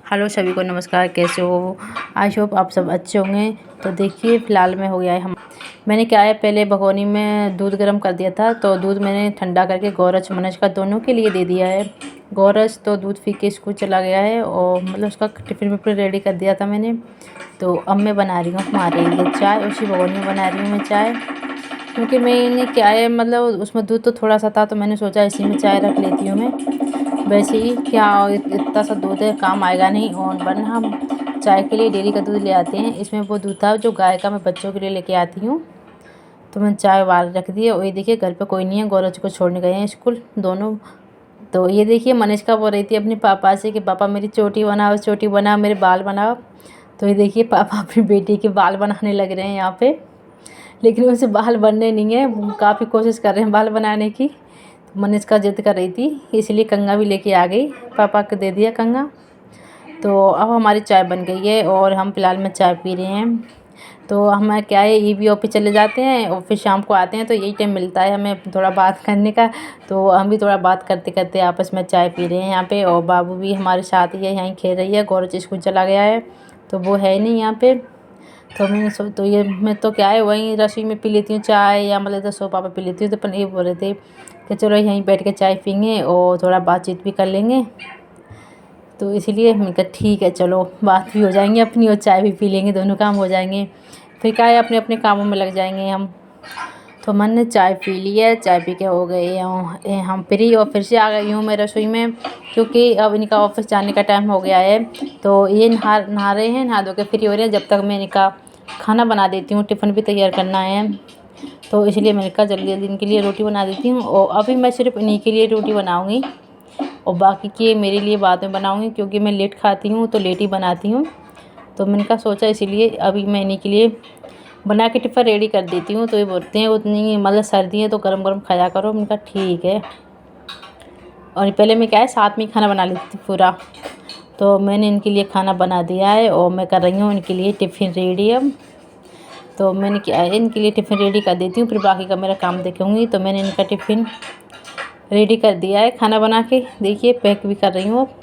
Hello सभी को नमस्कार। कैसे हो? आई होप आप सब अच्छे होंगे। तो देखिए फ़िलहाल में हो गया है मैंने क्या है, पहले भगोनी में दूध गर्म कर दिया था। तो दूध मैंने ठंडा करके गौरज मनज का दोनों के लिए दे दिया है। गौरज तो दूध पी के स्कूल चला गया है और मतलब उसका टिफ़िन विफ़िन रेडी कर दिया था मैंने। तो अब मैं बना रही हूँ हमारे लिए चाय। उसी भगोनी में बना रही हूँ मैं चाय, क्योंकि मैंने क्या है मतलब उसमें दूध तो थोड़ा सा था, तो मैंने सोचा इसी में चाय रख लेती हूँ मैं। वैसे ही क्या इतना सा दूध है, काम आएगा नहीं। और वरना हम चाय के लिए डेयरी का दूध ले आते हैं। इसमें वो दूध था जो गाय का मैं बच्चों के लिए लेके आती हूँ। तो मैंने चाय उबाल रख दी है। और ये देखिए घर पे कोई नहीं है, गौरज को छोड़ने गए हैं स्कूल दोनों। तो ये देखिए मनीषका बोल रही थी अपने पापा से कि पापा मेरी चोटी बनाओ, चोटी बनाओ, मेरे बाल बनाओ। तो ये देखिए पापा अपनी बेटी के बाल बनाने लग रहे हैं यहाँ पे, लेकिन उनसे बाल बनने नहीं है। वो काफ़ी कोशिश कर रहे हैं बाल बनाने की। तो मनीषका जिद कर रही थी, इसलिए कंघा भी लेके आ गई, पापा को दे दिया कंघा। तो अब हमारी चाय बन गई है और हम फ़िलहाल में चाय पी रहे हैं। तो हमें क्या है, ये भी ऑफिस चले जाते हैं और फिर शाम को आते हैं, तो यही टाइम मिलता है हमें थोड़ा बात करने का। तो हम भी थोड़ा बात करते करते आपस में चाय पी रहे हैं यहाँ पे। और बाबू भी हमारे साथ ही है, यहीं खेल रही है। गौरज स्कूल चला गया है तो वो है नहीं यहाँ पे। तो तो ये मैं तो क्या है वहीं रसोई में पी लेती हूँ चाय, या मतलब तो सोफा पे पी लेती हूँ। तो अपन ये बोल रहे थे कि चलो यहीं बैठ के चाय पीएंगे और थोड़ा बातचीत भी कर लेंगे। तो इसीलिए मैंने कहा ठीक है, चलो बात भी हो जाएंगी अपनी और चाय भी पी लेंगे, दोनों काम हो जाएंगे। फिर क्या है अपने अपने कामों में लग जाएंगे हम। तो मैंने चाय पी ली है, चाय पी के हो गए हम फ्री। और फिर से आ गई हूँ मैं रसोई में, क्योंकि अब इनका ऑफिस जाने का टाइम हो गया है। तो ये नहा रहे हैं, नहा धो के फ्री हो रहे हैं। जब तक मैं इनका खाना बना देती हूँ, टिफ़िन भी तैयार करना है। तो इसलिए मैंने कहा जल्दी जल्दी इनके लिए रोटी बना देती हूँ। और अभी मैं सिर्फ इन्हीं के लिए रोटी बनाऊँगी और बाकी के मेरे लिए बाद में बनाऊँगी, क्योंकि मैं लेट खाती हूँ तो लेट ही बनाती हूँ। तो मैंने कहा सोचा इसीलिए अभी मैं इन्हीं के लिए बना के टिफ़िन रेडी कर देती हूँ। तो ये बोलते हैं उतनी मतलब सर्दी है तो गरम गरम खाया करो। मैंने कहा ठीक है। और पहले मैं क्या है साथ में ही खाना बना लेती थी पूरा। तो मैंने इनके लिए खाना बना दिया है और मैं कर रही हूँ इनके लिए टिफ़िन रेडी अब। तो मैंने क्या है इनके लिए टिफ़िन रेडी कर देती हूँ, फिर बाकी का मेरा काम देखूँगी। तो मैंने इनका टिफ़िन रेडी कर दिया है खाना बना के, देखिए पैक भी कर रही हूँ अब।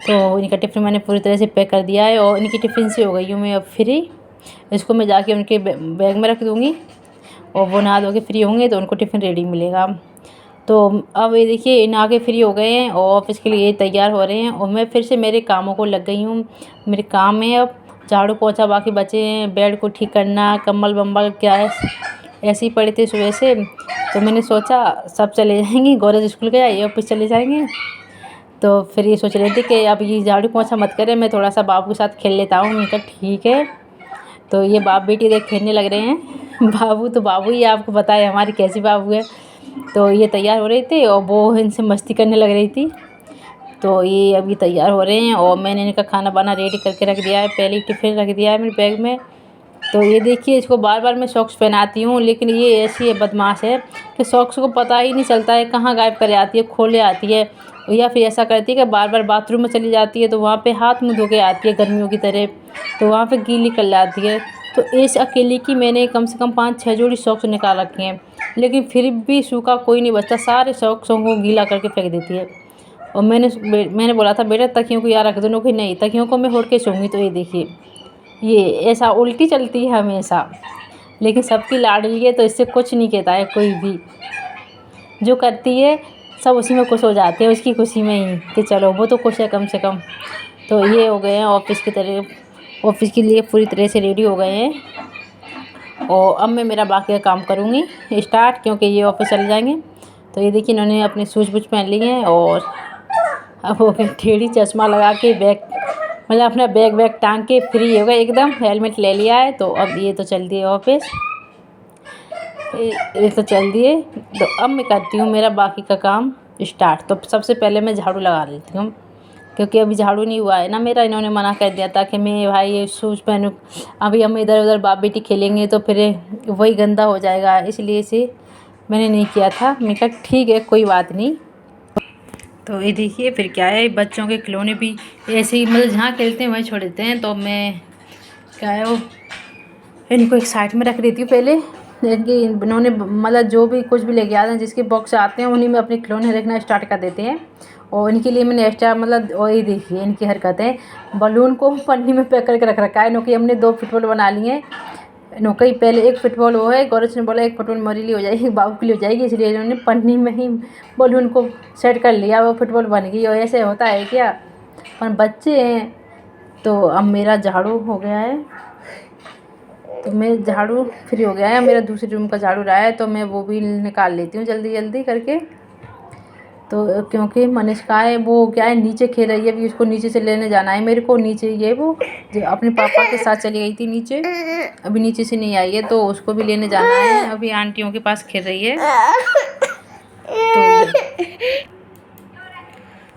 तो इनका टिफ़िन मैंने पूरी तरह से पैक कर दिया है और इनकी टिफ़िन से हो गई हूँ मैं अब फ्री। इसको मैं जाके उनके बैग में रख दूँगी और वो नहा धो के फ्री होंगे तो उनको टिफ़िन रेडी मिलेगा। तो अब ये देखिए नहा के फ्री हो गए हैं और ऑफिस के लिए तैयार हो रहे हैं और मैं फिर से मेरे कामों को लग गई हूँ। मेरे काम में अब झाड़ू पोछा बाकी बचे हैं, बेड को ठीक करना, कंबल वम्बल क्या है ऐसे ही पड़े थे सुबह से। तो मैंने सोचा सब चले जाएंगे, गौरज स्कूल गया, ये ऑफिस चले जाएंगे। तो फिर ये सोच रहे थे कि अब ये झाड़ू पोछा मत करें, मैं थोड़ा सा बाबू के साथ खेल लेता हूँ। मैंने कहा ठीक है। तो ये बाप बेटी देख खेलने लग रहे हैं। बाबू तो बाबू ही, आपको बताए हमारी कैसी बाबू है। तो ये तैयार हो रहे थे और वो इनसे मस्ती करने लग रही थी। तो ये अभी तैयार हो रहे हैं और मैंने इनका खाना बाना रेडी करके रख दिया है, पहले ही टिफ़िन रख दिया है मेरे बैग में। तो ये देखिए इसको बार बार मैं सॉक्स पहनाती हूँ, लेकिन ये ऐसी है बदमाश है कि सॉक्स को पता ही नहीं चलता है कहाँ गायब करे आती है, खोले आती है। या फिर ऐसा करती है कि बार बार बाथरूम में चली जाती है तो वहाँ पे हाथ मुँह धो के आती है गर्मियों की तरह, तो वहाँ पे गीली कर लाती है। तो इस अकेली की मैंने कम से कम 5-6 जोड़ी सॉक्स निकाल रखे हैं, लेकिन फिर भी सूखा कोई नहीं बचता, सारे सॉक्सों को गीला करके फेंक देती है। और मैंने बोला था बेटा तकियों को यहाँ रख दो, कि नहीं तकियों को मैं ओढ़ के सोऊंगी। तो ये देखिए ये ऐसा उल्टी चलती है हमेशा, लेकिन सबकी लाडली है तो इससे कुछ नहीं कहता है कोई भी। जो करती है सब उसी में खुश हो जाते हैं, उसकी खुशी में ही कि चलो वो तो खुश है कम से कम। तो ये हो गए हैं ऑफिस की तरह, ऑफिस के लिए पूरी तरह से रेडी हो गए हैं। और अब मैं मेरा बाकी का काम करूँगी स्टार्ट, क्योंकि ये ऑफिस चले जाएंगे। तो ये देखिए इन्होंने अपने शूज़ बूज पहन लिए हैं और अब वो टेढ़ी चश्मा लगा के बैग मतलब अपना बैग वैग टांग के फ्री हो गए एकदम, हेलमेट ले लिया है। तो अब ये तो चल दिए ऑफिस, ये तो चल दिए। तो अब मैं करती हूँ मेरा बाकी का काम स्टार्ट। तो सबसे पहले मैं झाड़ू लगा लेती हूँ, क्योंकि अभी झाड़ू नहीं हुआ है ना मेरा। इन्होंने मना कर दिया था कि मैं भाई ये शूज़ पहनूँ, अभी हम इधर उधर बाप बेटी खेलेंगे तो फिर वही गंदा हो जाएगा, इसलिए से मैंने नहीं किया था। मैंने कहा ठीक है कोई बात नहीं। तो ये देखिए फिर क्या है बच्चों के खिलौने भी ऐसे ही मतलब जहाँ खेलते हैं वहीं छोड़ देते हैं। तो मैं क्या है वो इनको एक साइड में रख देती हूँ पहले। इनकी इन्होंने मतलब जो भी कुछ भी लेके आते हैं, जिसके बॉक्स आते हैं उन्हीं में अपने खिलौने रखना स्टार्ट कर देते हैं। और इनके लिए मैंने एक्स्ट्रा मतलब वही देखिए इनकी हरकतें, बलून को पन्नी में पैक करके रख रखा है। इनकी हमने 2 फुटबॉल बना लिए हैं। नौकरी पहले 1 फुटबॉल वो है, गौरच ने बोला 1 फुटबॉल मेरे लिए हो जाएगी, बाबू के लिए हो जाएगी, इसलिए इन्होंने पन्नी में ही बलून को सेट कर लिया, वो फुटबॉल बन गई। और ऐसे होता है क्या, पर बच्चे हैं। तो अब मेरा झाड़ू हो गया है, तो मैं झाड़ू फ्री हो गया है, मेरा दूसरे रूम का झाड़ू रहा है, तो मैं वो भी निकाल लेती हूँ जल्दी जल्दी करके। तो क्योंकि मनीषका है वो क्या है नीचे खेल रही है, अभी उसको नीचे से लेने जाना है मेरे को। नीचे ये वो जो अपने पापा के साथ चली गई थी नीचे, अभी नीचे से नहीं आई है, तो उसको भी लेने जाना है। अभी आंटियों के पास खेल रही है।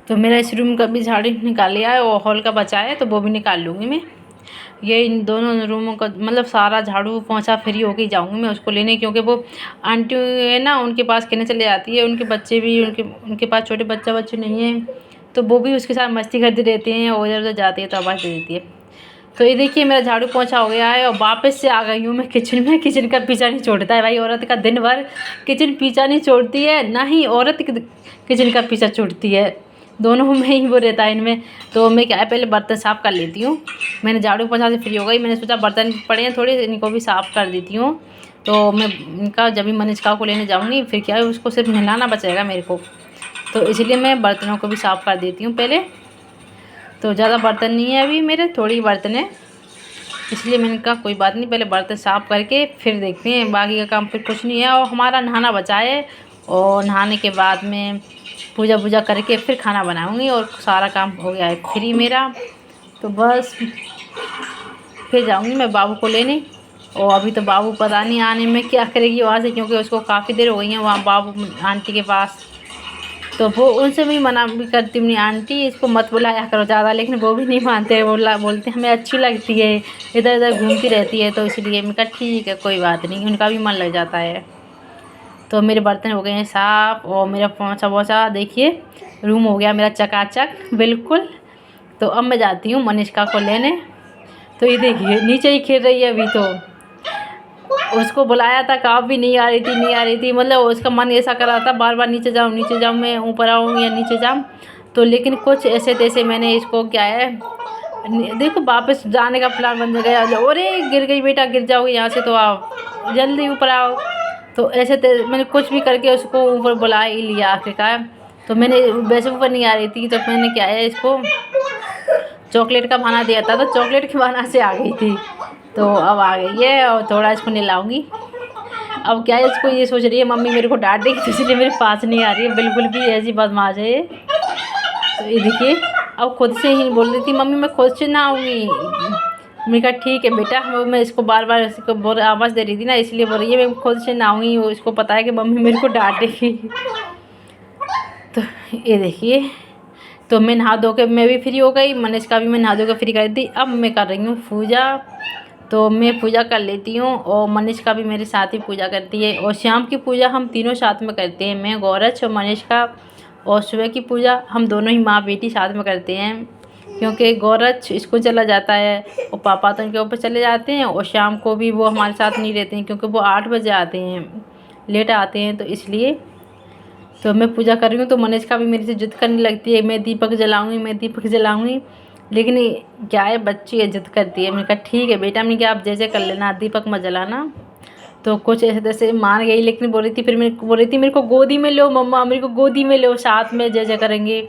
तो मेरा इस रूम का भी झाड़ू निकाल लिया है और हॉल का बचा है, तो वो भी निकाल लूँगी मैं। ये इन दोनों रूमों का मतलब सारा झाड़ू पोंछा फ्री होके ही जाऊँगी मैं उसको लेने, क्योंकि वो आंटी है ना उनके पास खेलने चले जाती है। उनके बच्चे भी उनके पास छोटे बच्चे नहीं हैं, तो वो भी उसके साथ मस्ती करते रहते हैं और इधर उधर जाती है तो आवाज़ दे देती है। तो ये देखिए मेरा झाड़ू पोंछा हो गया है और वापस से आ गई हूँ मैं किचन में। किचन का पीछा नहीं छोड़ता है भाई, औरत का दिन भर किचन पीछा नहीं छोड़ती है, ना ही औरत किचन का पीछा छोड़ती है, दोनों में ही वो रहता है इनमें। तो मैं क्या है पहले बर्तन साफ़ कर लेती हूँ। मैंने झाड़ू पोंछा से फ्री हो गई, मैंने सोचा बर्तन पड़े हैं थोड़े, इनको भी साफ़ कर देती हूँ। तो मैं इनका जब भी मनीषका को लेने जाऊँगी फिर क्या है उसको सिर्फ नहलाना बचेगा मेरे को, तो इसलिए मैं बर्तनों को भी साफ़ कर देती हूँ पहले। तो ज़्यादा बर्तन नहीं है अभी मेरे, थोड़ी बर्तन है, इसलिए मैंने कहा कोई बात नहीं, पहले बर्तन साफ़ करके फिर देखते हैं, बाकी का काम फिर कुछ नहीं है। और हमारा नहाना बचा है, और नहाने के बाद में पूजा वूजा करके फिर खाना बनाऊंगी और सारा काम हो गया है फ्री मेरा। तो बस फिर जाऊंगी मैं बाबू को लेने, और अभी तो बाबू पता नहीं आने में क्या करेगी वहाँ से, क्योंकि उसको काफ़ी देर हो गई है वहाँ बाबू आंटी के पास। तो वो उनसे भी मना भी करती हूँ, आंटी इसको मत बुलाया करो ज़्यादा, लेकिन वो भी नहीं मानते, बोलते हमें अच्छी लगती है, इधर उधर घूमती रहती है, तो इसलिए मैं कहा ठीक है कोई बात नहीं, उनका भी मन लग जाता है। तो मेरे बर्तन हो गए हैं साफ़, और मेरा पोंछा वोछा देखिए रूम हो गया मेरा चकाचक बिल्कुल। तो अब मैं जाती हूँ मनीषका को लेने। तो ये देखिए नीचे ही खेल रही है अभी, तो उसको बुलाया था कहाँ भी नहीं आ रही थी, मतलब उसका मन ऐसा कर रहा था बार बार नीचे जाऊँ मैं ऊपर आऊँ या नीचे जाऊँ। तो लेकिन कुछ ऐसे तैसे मैंने इसको क्या है देखो वापस जाने का प्लान बन गया। अरे गिर गई बेटा, गिर जाओगे यहाँ से, तो आओ जल्दी ऊपर आओ। तो ऐसे मैंने कुछ भी करके उसको ऊपर बुला ही लिया आखिरकार। तो मैंने वैसे ऊपर नहीं आ रही थी, तो मैंने क्या है इसको चॉकलेट का बहाना दिया था, तो चॉकलेट के बहाना से आ गई थी। तो अब आ गई है और थोड़ा इसको नहलाऊंगी। अब क्या है इसको ये सोच रही है मम्मी मेरे को डांट देगी, तो इसलिए मेरे पास नहीं आ रही है, बिल्कुल भी ऐसी बदमाश है ये। तो ये देखिए अब खुद से ही बोल रही थी मम्मी मैं खुद से ना आऊँगी। मैंने कहा ठीक है बेटा, मैं इसको बार बार इसको आवाज़ दे रही थी ना, इसलिए बोल रही है मैं खुद से ना आऊँगी, वो इसको पता है कि मम्मी मेरे को डांटेगी। तो ये देखिए, तो मैं नहा धो के मैं भी फ्री हो गई, मनीषका भी मैं नहा धो के फ्री कर दी। अब मैं कर रही हूँ पूजा। तो मैं पूजा कर लेती हूँ और मनीषका भी मेरे साथ ही पूजा करती है, और शाम की पूजा हम तीनों साथ में करते हैं, मैं गौरच और मनीषका। और सुबह की पूजा हम दोनों ही माँ बेटी साथ में करते हैं, क्योंकि गौरच स्कूल चला जाता है और पापा तो उनके ऊपर चले जाते हैं, और शाम को भी वो हमारे साथ नहीं रहते हैं क्योंकि वो 8 बजे आते हैं, लेट आते हैं, तो इसलिए। तो मैं पूजा कर रही हूँ, तो मनीषका भी मेरे से जिद करने लगती है मैं दीपक जलाऊँगी। लेकिन क्या है बच्ची जिद करती है। मैंने कहा ठीक है बेटा, मैंने कहा आप जैसे कर लेना, दीपक मत जलाना। तो कुछ ऐसे तैसे मान गई, लेकिन बोल रही थी, फिर बोल रही थी मेरे को गोदी में लो मम्मा, मेरे को गोदी में लो, साथ में जय करेंगे।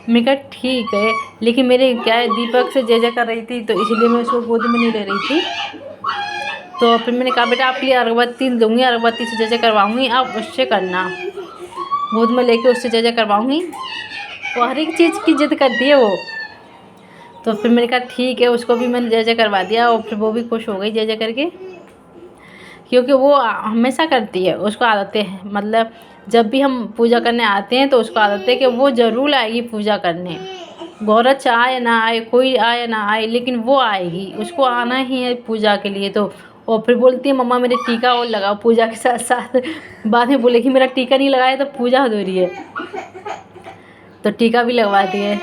मैंने कहा ठीक है, लेकिन मेरे क्या है दीपक से जय कर रही थी, तो इसलिए मैं उसको गोदी में नहीं ले रही थी। तो फिर मैंने कहा बेटा आपके लिए अगरबत्ती दूँगी, अगरबत्ती से जय करवाऊँगी, आप उससे करना, गोद में लेके उससे जय करवाऊँगी। वो हर एक चीज़ की जिद करती है वो। तो फिर मैंने कहा ठीक है, उसको भी मैंने जय करवा दिया, और फिर वो भी खुश हो गई जय करके, क्योंकि वो हमेशा करती है, उसको आदत है, मतलब जब भी हम पूजा करने आते हैं तो उसको आदत है कि वो ज़रूर आएगी पूजा करने। गौरच आए ना आए, कोई आए ना आए, लेकिन वो आएगी, उसको आना ही है पूजा के लिए। तो और फिर बोलती है मम्मा मेरे टीका और लगाओ पूजा के साथ साथ। बाद में बोलेगी मेरा टीका नहीं लगाया तो पूजा अधूरी है, तो टीका भी लगवा दिए।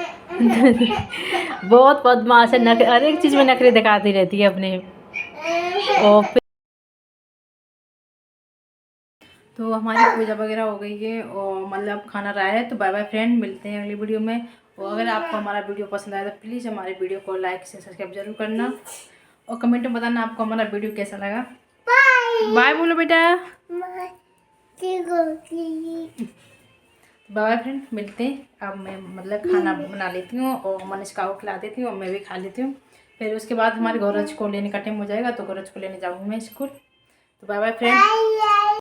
बहुत बदमाश है, हर एक चीज़ में नखरे दिखाती रहती है अपने। और तो हमारी पूजा वगैरह हो गई है और मतलब खाना रहा है। तो बाय बाय फ्रेंड, मिलते हैं अगली वीडियो में। और अगर आपको हमारा वीडियो पसंद आया तो प्लीज़ हमारे वीडियो को लाइक से सब्सक्राइब जरूर करना और कमेंट में बताना आपको हमारा वीडियो कैसा लगा। बाय बोलो बेटा। बाय फ्रेंड, मिलते हैं। अब मैं मतलब खाना बना लेती हूँ और मनीषा को खिला देती हूँ और मैं भी खा लेती हूँ। फिर उसके बाद हमारे गौरज को लेने का टाइम हो जाएगा तो गौरज को लेने जाऊँगी मैं स्कूल। तो बाय बाय फ्रेंड।